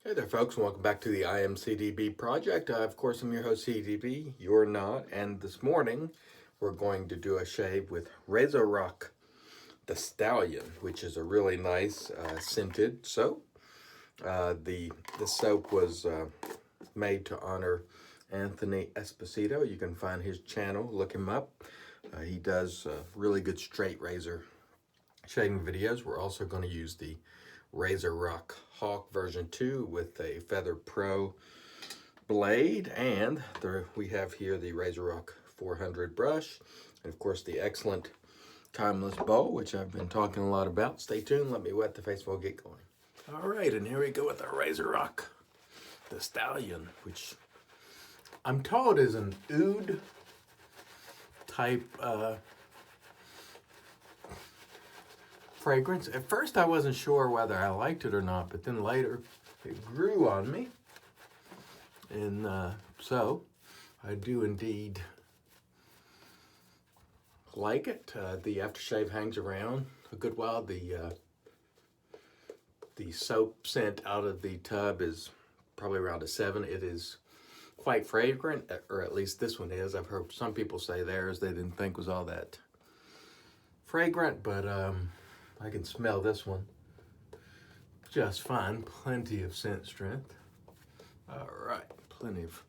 Hey there, folks, and welcome back to the IMCDB project. Of course, I'm your host, CDB. You're not. And this morning, we're going to do a shave with RazoRock, the Stallion, which is a really nice scented soap. The soap was made to honor Anthony Esposito. You can find his channel. Look him up. He does really good straight razor shaving videos. We're also going to use the RazoRock Hawk version 2 with a Feather Pro blade, and we have here the RazoRock 400 brush, and of course the excellent timeless bow, which I've been talking a lot about. Stay tuned, let me wet the face and we'll get going. All right, and here we go with our RazoRock, the Stallion, which I'm told is an oud type fragrance. At first I wasn't sure whether I liked it or not, but then later it grew on me, and so I do indeed like it. The aftershave hangs around a good while. The soap scent out of the tub is probably around a 7. It is quite fragrant, or at least this one is. I've heard some people say theirs they didn't think was all that fragrant, but I can smell this one just fine. Plenty of scent strength. All right, plenty of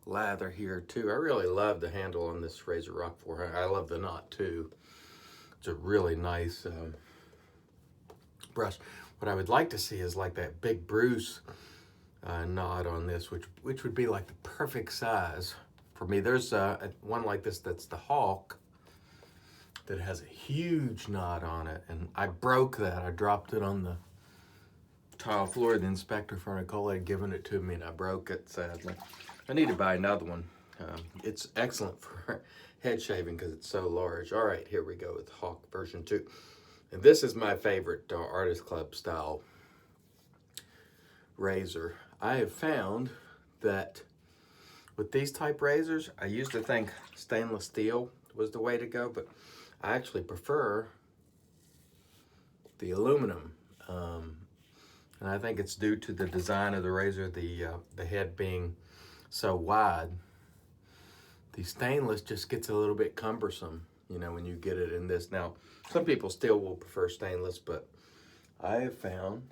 lather here too. I really love the handle on this RazoRock 400. I love the knot too. It's a really nice brush. What I would like to see is like that big Bruce knot on this, which would be like the perfect size for me. There's one like this that's the Hawk, that has a huge knot on it, and I broke that. I dropped it on the tile floor. The inspector for Nicole had given it to me, and I broke it, sadly. I need to buy another one. It's excellent for head shaving because it's so large. All right, here we go with Hawk version 2. And this is my favorite Artist Club style razor. I have found that with these type razors, I used to think stainless steel was the way to go, but I actually prefer the aluminum, and I think it's due to the design of the razor, the head being so wide. The stainless just gets a little bit cumbersome, you know, when you get it in this. Now, some people still will prefer stainless, but I have found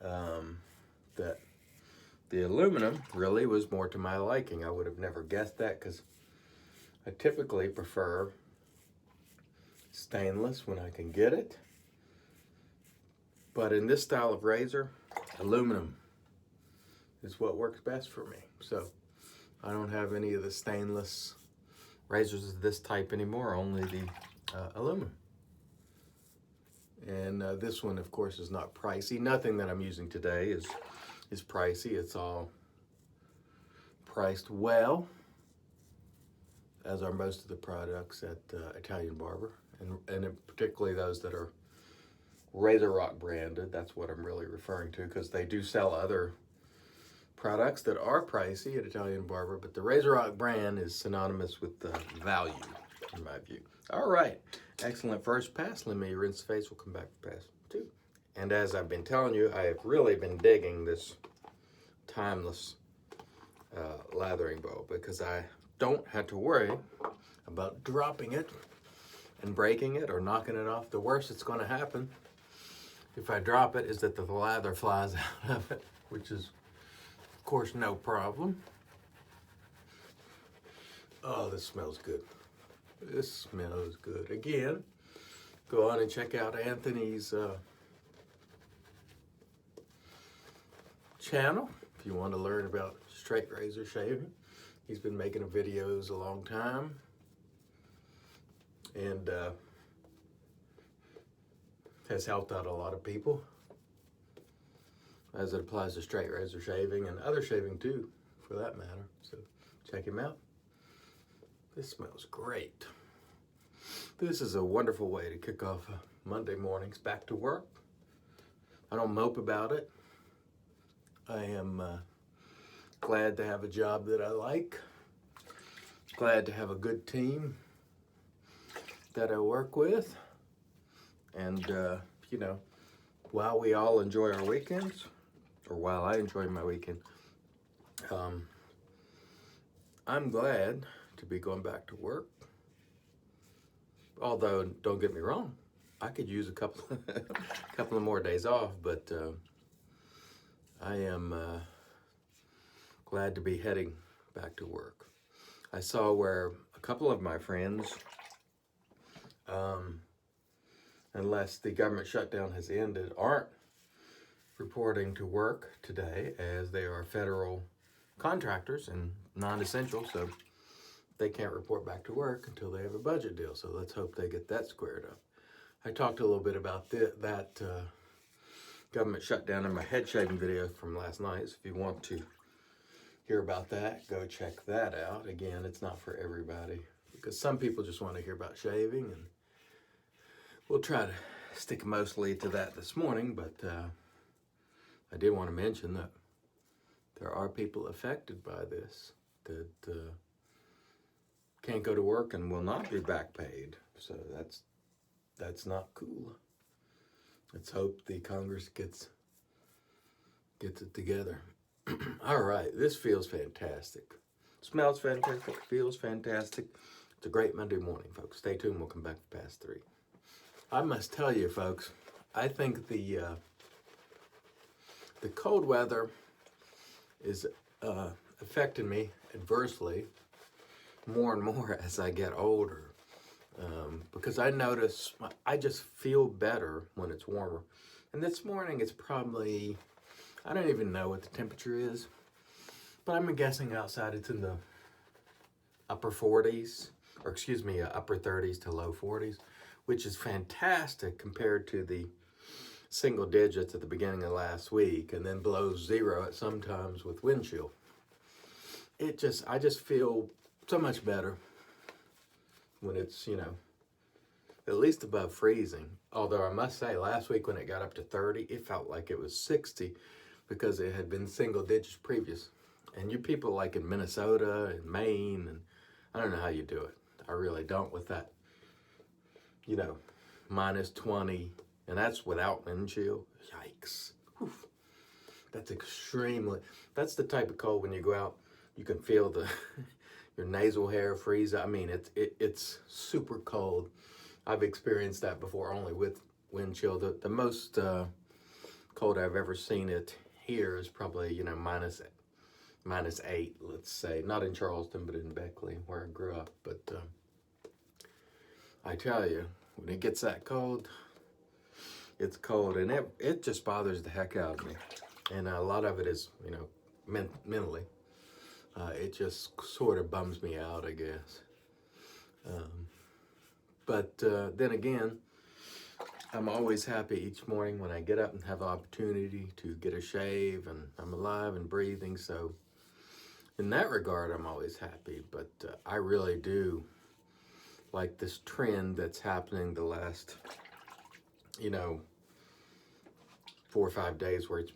that the aluminum really was more to my liking. I would have never guessed that because I typically prefer stainless when I can get it, but in this style of razor, aluminum is what works best for me. So I don't have any of the stainless razors of this type anymore, only the aluminum. And this one, of course, is not pricey. Nothing that I'm using today is pricey. It's all priced well, as are most of the products at Italian Barber, and particularly those that are RazoRock branded. That's what I'm really referring to, because they do sell other products that are pricey at Italian Barber, but the RazoRock brand is synonymous with value, in my view. All right, excellent first pass. Let me rinse the face. We'll come back for pass 2. And as I've been telling you, I have really been digging this timeless lathering bow, because I don't have to worry about dropping it and breaking it or knocking it off. The worst that's going to happen if I drop it is that the lather flies out of it, which is, of course, no problem. Oh, this smells good. This smells good. Again, go on and check out Anthony's channel if you want to learn about straight razor shaving. He's been making videos a long time, and has helped out a lot of people as it applies to straight razor shaving and other shaving too, for that matter. So check him out. This smells great. This is a wonderful way to kick off Monday mornings back to work. I don't mope about it. I am glad to have a job that I like. Glad to have a good team that I work with. And, you know, while we all enjoy our weekends, or while I enjoy my weekend. I'm glad to be going back to work. Although, don't get me wrong, I could use a couple couple of more days off, but I am glad to be heading back to work. I saw where a couple of my friends, unless the government shutdown has ended, aren't reporting to work today, as they are federal contractors and non-essential, so they can't report back to work until they have a budget deal. So let's hope they get that squared up. I talked a little bit about that government shutdown in my head shaving video from last night. So if you want to hear about that, go check that out. Again, it's not for everybody, because some people just want to hear about shaving, and we'll try to stick mostly to that this morning. But I did want to mention that there are people affected by this that can't go to work and will not be back paid. So that's not cool. Let's hope the Congress gets it together. All right, this feels fantastic. Smells fantastic, feels fantastic. It's a great Monday morning, folks. Stay tuned, we'll come back for past 3. I must tell you, folks, I think the cold weather is affecting me adversely more and more as I get older. Because I notice I just feel better when it's warmer. And this morning it's probably, I don't even know what the temperature is, but I'm guessing outside it's in the upper 40s, or excuse me, upper 30s to low 40s, which is fantastic compared to the single digits at the beginning of last week, and then below 0 at some times with wind chill. I just feel so much better when it's, at least above freezing. Although I must say, last week when it got up to 30, it felt like it was 60 because it had been single digits previous. And you people like in Minnesota and Maine, and I don't know how you do it. I really don't with that, minus 20, and that's without wind chill. Yikes. Whew. That's the type of cold when you go out, you can feel your nasal hair freeze. I mean, it's super cold. I've experienced that before, only with wind chill. The most cold I've ever seen it here is probably, minus 8, let's say. Not in Charleston, but in Beckley, where I grew up. But I tell you, when it gets that cold, it's cold, and it just bothers the heck out of me. And a lot of it is, mentally. It just sort of bums me out, I guess. But then again, I'm always happy each morning when I get up and have the opportunity to get a shave, and I'm alive and breathing. So in that regard, I'm always happy. But I really do like this trend that's happening the last, 4 or 5 days, where it's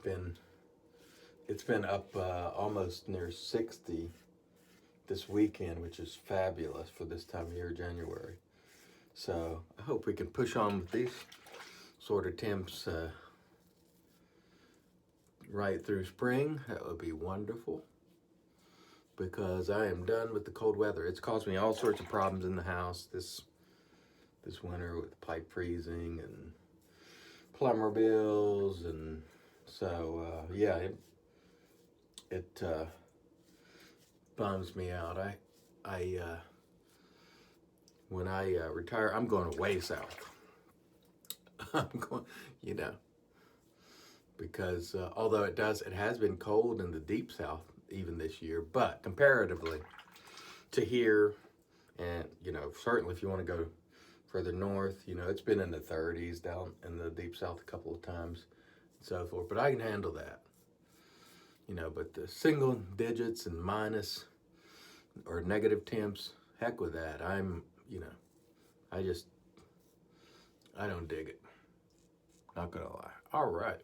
been up almost near 60 this weekend, which is fabulous for this time of year, January. So I hope we can push on with these sort of temps right through spring. That would be wonderful, because I am done with the cold weather. It's caused me all sorts of problems in the house this winter, with pipe freezing and plumber bills, and so it bums me out. When I retire, I'm going way south. I'm going, because although it has been cold in the deep south even this year, but comparatively to here, and certainly if you want to go further north, it's been in the 30s down in the deep south a couple of times, and so forth. But I can handle that, but the single digits and minus or negative temps, heck with that. I don't dig it. Not gonna lie. All right.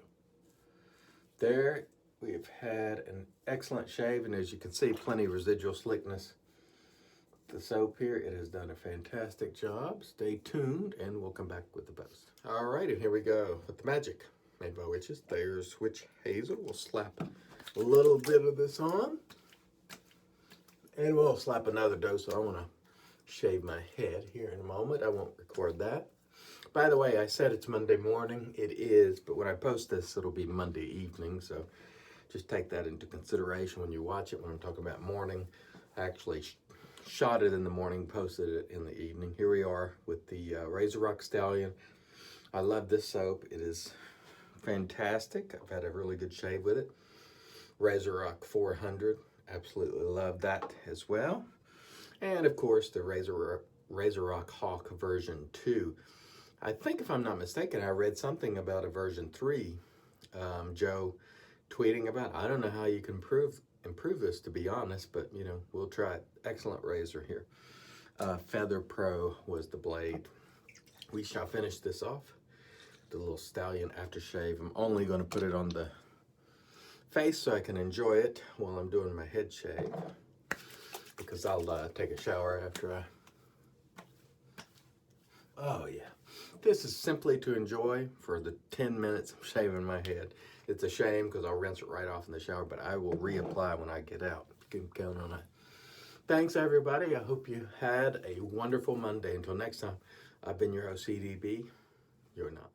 There we've had an excellent shave, and as you can see, plenty of residual slickness. The soap here, it has done a fantastic job. Stay tuned, and we'll come back with the post. All right, and here we go with the magic. made by witches. There's Witch Hazel. We'll slap a little bit of this on. And we'll slap another dose. I want to shave my head here in a moment. I won't record that. By the way, I said it's Monday morning. It is, but when I post this, it'll be Monday evening. So just take that into consideration when you watch it. When I'm talking about morning, I actually shot it in the morning, posted it in the evening. Here we are with the RazoRock Stallion. I love this soap. It is fantastic. I've had a really good shave with it. RazoRock 400. Absolutely love that as well. And of course, the RazoRock Hawk version 2. I think, if I'm not mistaken, I read something about a version 3. Joe tweeting about. I don't know how you can improve this, to be honest, but you know, we'll try it. Excellent razor here. Feather Pro was the blade. We shall finish this off. The little Stallion aftershave. I'm only going to put it on the face so I can enjoy it while I'm doing my head shave, because I'll take a shower after I... Oh yeah. This is simply to enjoy for the 10 minutes I'm shaving my head. It's a shame because I'll rinse it right off in the shower, but I will reapply when I get out. You can count on it. Thanks, everybody. I hope you had a wonderful Monday. Until next time, I've been your host, CDB. You're not.